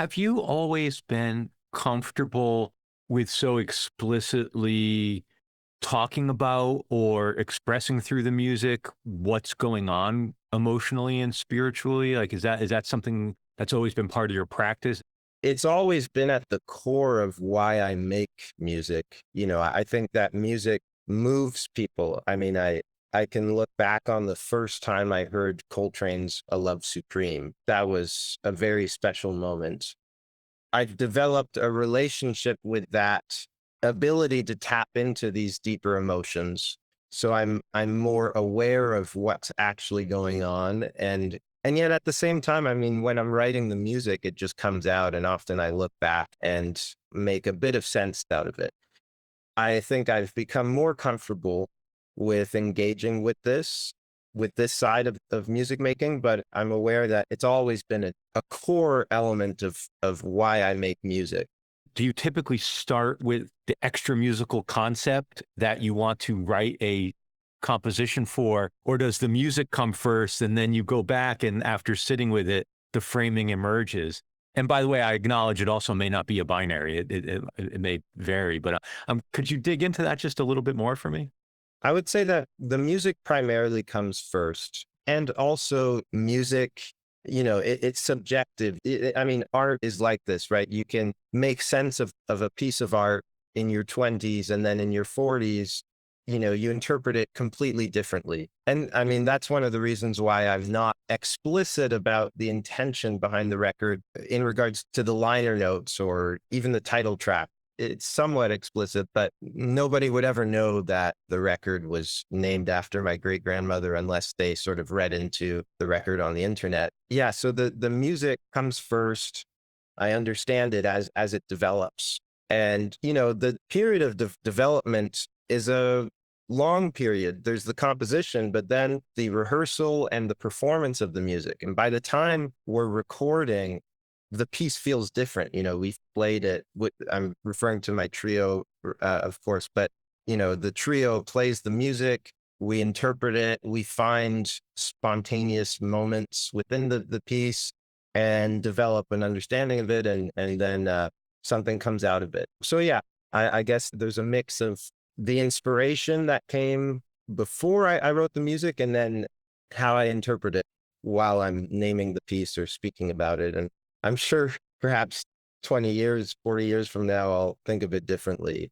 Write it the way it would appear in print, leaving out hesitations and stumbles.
Have you always been comfortable with so explicitly talking about or expressing through the music what's going on emotionally and spiritually? Like, is that something that's always been part of your practice? It's always been at the core of why I make music. I think that music moves people. I can look back on the first time I heard Coltrane's A Love Supreme. That was a very special moment. I've developed a relationship with that ability to tap into these deeper emotions. So I'm more aware of what's actually going on. And yet at the same time, when I'm writing the music, it just comes out, and often I look back and make a bit of sense out of it. I think I've become more comfortable with engaging with this side of music making, but I'm aware that it's always been a core element of why I make music. Do you typically start with the extra musical concept that you want to write a composition for, or does the music come first and then you go back and after sitting with it, the framing emerges? And by the way, I acknowledge it also may not be a binary. It may vary, but could you dig into that just a little bit more for me? I would say that the music primarily comes first, and also music, it's subjective. Art is like this, right? You can make sense of a piece of art in your 20s, and then in your 40s, you interpret it completely differently. And that's one of the reasons why I'm not explicit about the intention behind the record in regards to the liner notes or even the title track. It's somewhat explicit, but nobody would ever know that the record was named after my great grandmother unless they sort of read into the record on the internet. Yeah, so the music comes first. I understand it as it develops. And, the period of development is a long period. There's the composition, but then the rehearsal and the performance of the music. And by the time we're recording, the piece feels different. We've played it with, I'm referring to my trio, of course, but, the trio plays the music, we interpret it, we find spontaneous moments within the piece and develop an understanding of it. And then something comes out of it. So, yeah, I guess there's a mix of the inspiration that came before I wrote the music, and then how I interpret it while I'm naming the piece or speaking about it. And I'm sure perhaps 20 years, 40 years from now, I'll think of it differently.